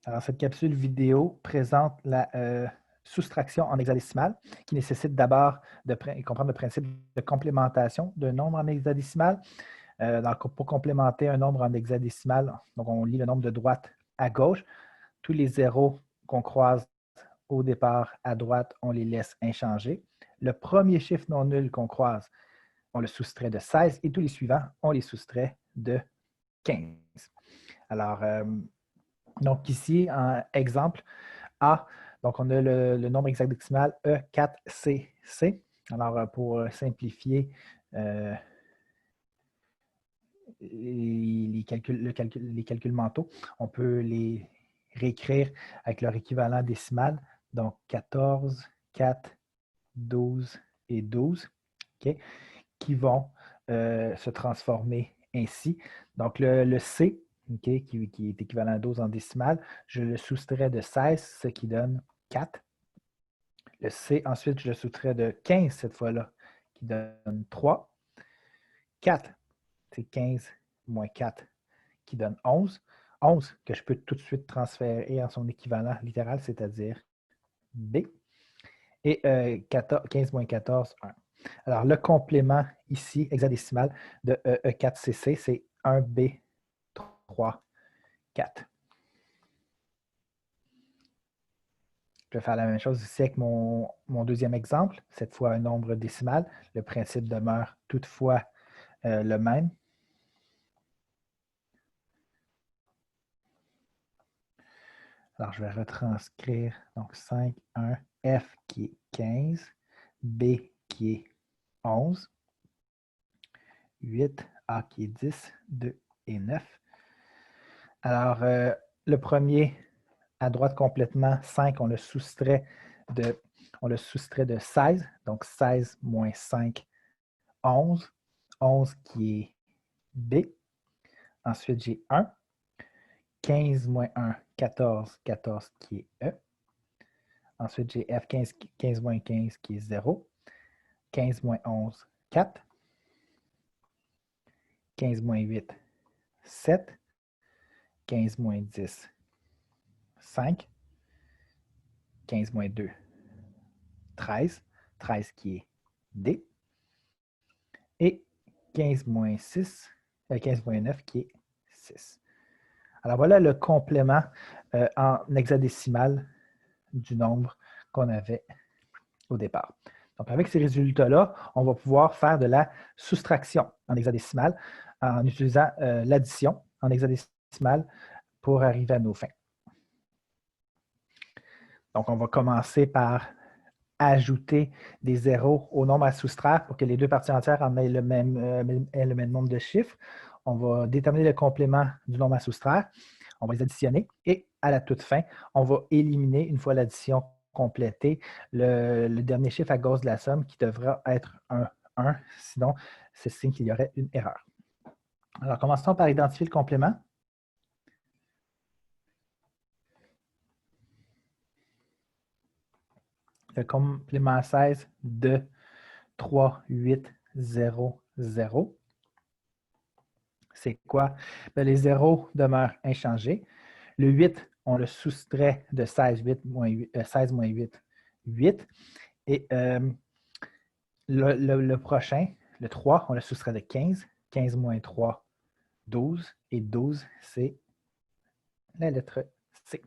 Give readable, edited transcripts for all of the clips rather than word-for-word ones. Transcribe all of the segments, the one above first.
Alors, cette capsule vidéo présente la soustraction en hexadécimal qui nécessite d'abord de comprendre le principe de complémentation d'un nombre en hexadécimal. Pour complémenter un nombre en hexadécimal, donc on lit le nombre de droite à gauche. Tous les zéros qu'on croise au départ à droite, on les laisse inchangés. Le premier chiffre non nul qu'on croise, on le soustrait de 16 et tous les suivants, on les soustrait de 15. Alors, donc ici, en exemple A, donc on a le nombre hexadécimal E4CC. Alors, pour simplifier les calculs mentaux, on peut les réécrire avec leur équivalent décimal. Donc, 14, 4, 12 et 12, okay, qui vont se transformer ainsi. Donc, le C, okay, qui est équivalent à 12 en décimal, je le soustrais de 16, ce qui donne 4. Le C, ensuite, je le soustrais de 15 cette fois-là, qui donne 3. 4, c'est 15 moins 4, qui donne 11. 11 que je peux tout de suite transférer en son équivalent littéral, c'est-à-dire B. Et 15 moins 14, 1. Alors, le complément ici, hexadécimal, de E4CC, c'est 1B3, 4. Je vais faire la même chose ici avec mon deuxième exemple, cette fois un nombre décimal. Le principe demeure toutefois le même. Alors, je vais retranscrire donc 5, 1, F qui est 15, B qui est 11, 8, A qui est 10, 2 et 9. Alors, le premier, à droite complètement, 5, on le soustrait de 16. Donc, 16 moins 5, 11. 11 qui est B. Ensuite, j'ai 1. 15 moins 1, 14. 14 qui est E. Ensuite, j'ai F 15, 15 moins 15 qui est 0. 15 moins 11, 4. 15 moins 8, 7. 15 moins 10, 5. 15 moins 2, 13. 13 qui est D. Et 15 moins 6, 15 moins 9 qui est 6. Alors voilà le complément en hexadécimal du nombre qu'on avait au départ. Donc avec ces résultats-là, on va pouvoir faire de la soustraction en hexadécimal en utilisant l'addition en hexadécimal pour arriver à nos fins. Donc on va commencer par ajouter des zéros au nombre à soustraire pour que les deux parties entières en aient le même nombre de chiffres. On va déterminer le complément du nombre à soustraire. On va les additionner et à la toute fin, on va éliminer, une fois l'addition complétée, le dernier chiffre à gauche de la somme qui devra être un 1, sinon c'est signe qu'il y aurait une erreur. Alors, commençons par identifier le complément. Le complément 16 de 3, 8, 0, 0. C'est quoi? Bien, les zéros demeurent inchangés. Le 8, on le soustrait de 16, 8 moins 8, 16 moins 8, 8. Et le prochain, le 3, on le soustrait de 15. 15 moins 3, 12. Et 12, c'est la lettre C.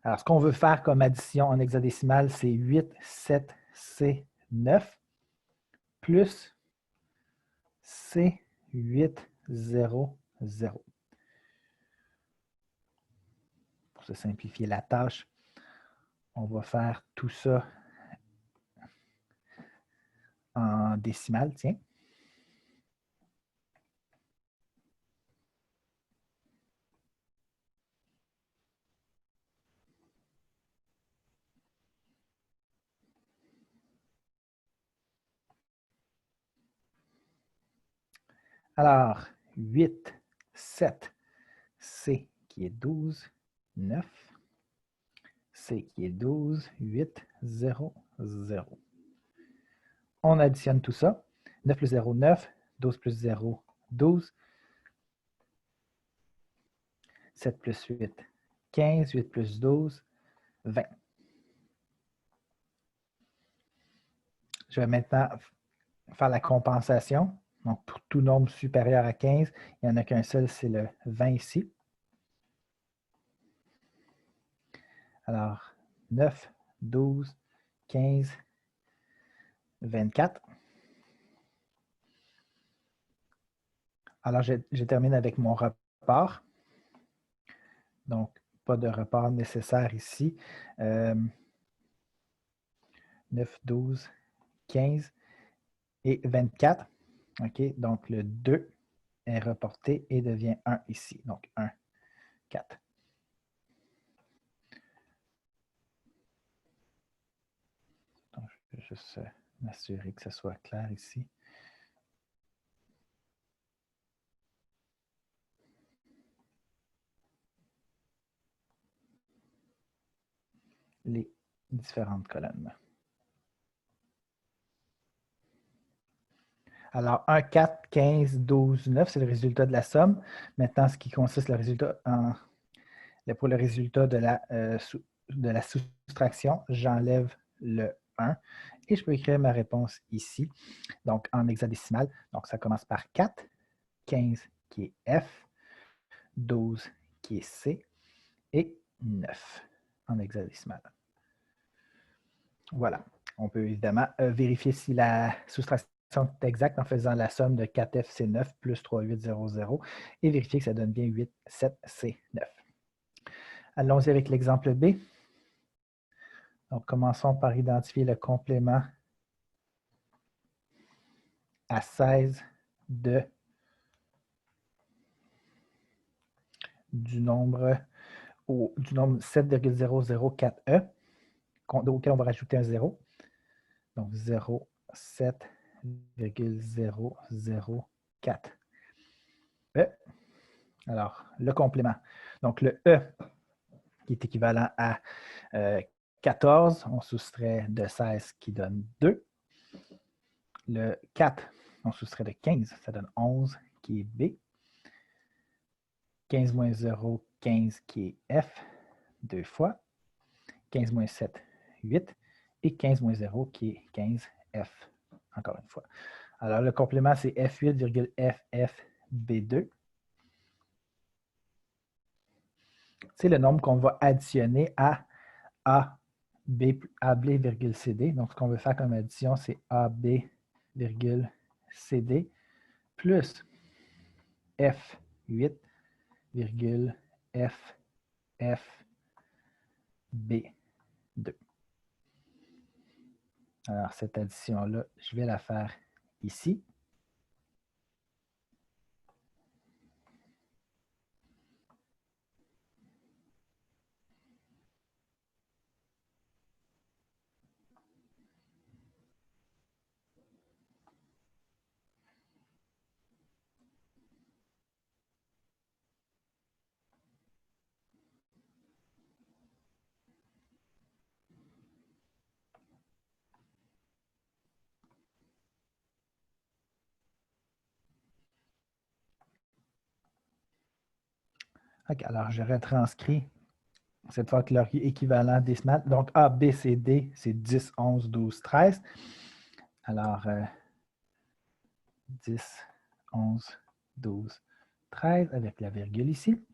Alors, ce qu'on veut faire comme addition en hexadécimal, c'est 8, 7, C, 9, plus C, 8, 0, 0. Pour se simplifier la tâche, on va faire tout ça en décimale, tiens. Alors, 8, 7, C qui est 12, 9, C qui est 12, 8, 0, 0. On additionne tout ça. 9 plus 0, 9. 12 plus 0, 12. 7 plus 8, 15. 8 plus 12, 20. Je vais maintenant faire la compensation. Donc, pour tout nombre supérieur à 15, il n'y en a qu'un seul, c'est le 20 ici. Alors, 9, 12, 15, 24. Alors, je termine avec mon report. Donc, pas de report nécessaire ici. 9, 12, 15 et 24. OK, donc le 2 est reporté et devient 1 ici. Donc, 1, 4. Donc, je vais juste m'assurer que ce soit clair ici. Les différentes colonnes. Alors, 1, 4, 15, 12, 9, c'est le résultat de la somme. Maintenant, ce qui consiste pour le résultat de la soustraction, j'enlève le 1 et je peux écrire ma réponse ici, donc en hexadécimal. Donc, ça commence par 4, 15 qui est F, 12 qui est C et 9 en hexadécimal. Voilà. On peut évidemment vérifier si la soustraction est exacte en faisant la somme de 4FC9 plus 3800 et vérifier que ça donne bien 8, 7, C9. Allons-y avec l'exemple B. Donc, commençons par identifier le complément à 16 du nombre 7,004E, auquel on va rajouter un 0. Donc, 0, 7,004E. Alors, le complément. Donc, le E, qui est équivalent à 14, on soustrait de 16 qui donne 2. Le 4, on soustrait de 15, ça donne 11 qui est B. 15 moins 0, 15 qui est F, 2 fois. 15 moins 7, 8. Et 15 moins 0 qui est 15 F, encore une fois. Alors, le complément, c'est F8,FFB2. C'est le nombre qu'on va additionner à AB,CD. Donc, ce qu'on veut faire comme addition, c'est AB,CD plus F8,FFB2. Alors, cette addition-là, je vais la faire ici. OK, alors je retranscris cette fois que leur équivalent décimal. Donc, A, B, C, D, c'est 10, 11, 12, 13. Alors, 10, 11, 12, 13 avec la virgule ici.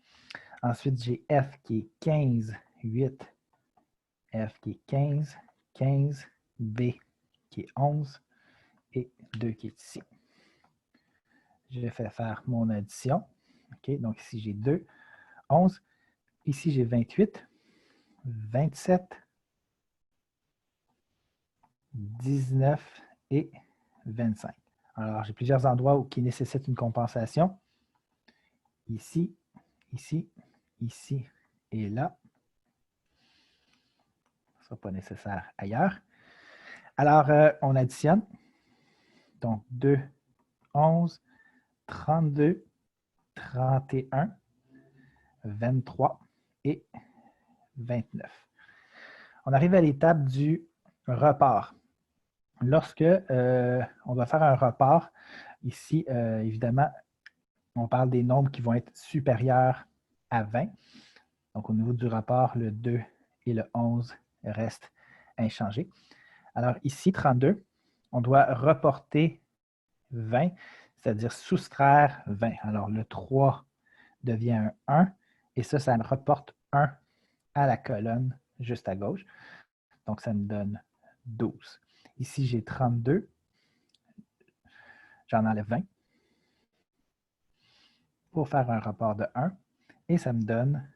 Ensuite, j'ai F qui est 15, 8, F qui est 15, 15, B qui est 11 et 2 qui est ici. Je fais faire mon addition. OK, donc ici, j'ai 2, 11. Ici, j'ai 28, 27, 19 et 25. Alors, j'ai plusieurs endroits qui nécessitent une compensation. Ici, ici, ici et là. Ce ne sera pas nécessaire ailleurs. Alors, on additionne. Donc, 2, 11, 32, 31, 23 et 29. On arrive à l'étape du report. Lorsque on va faire un report, ici, évidemment, on parle des nombres qui vont être supérieurs à 20. Donc, au niveau du rapport, le 2 et le 11 restent inchangés. Alors ici, 32, on doit reporter 20, c'est-à-dire soustraire 20. Alors, le 3 devient un 1, et ça me reporte 1 à la colonne juste à gauche. Donc, ça me donne 12. Ici, j'ai 32. J'en enlève 20 pour faire un rapport de 1, et ça me donne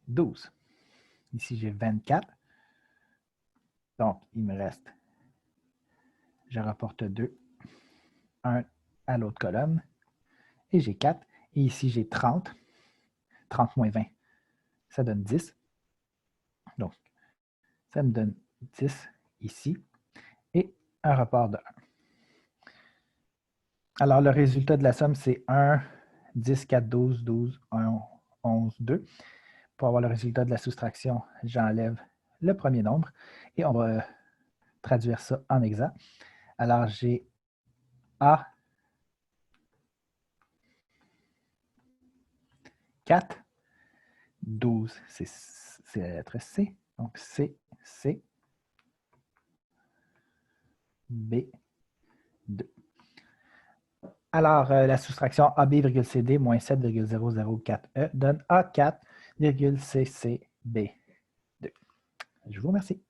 12. Ici, j'ai 24. Donc, il me reste, je rapporte 2, 1 à l'autre colonne, et j'ai 4. Et ici, j'ai 30. 30 moins 20, ça donne 10. Donc, ça me donne 10 ici, et un rapport de 1. Alors, le résultat de la somme, c'est 1, 10, 4, 12, 12, 1, 11, 2. Pour avoir le résultat de la soustraction, j'enlève le premier nombre, et on va traduire ça en exact. Alors, j'ai A 4, 12, c'est la lettre C. Donc, C, C, B, 2. Alors, la soustraction AB,CD moins 7,004E donne A4,CCB2. Je vous remercie.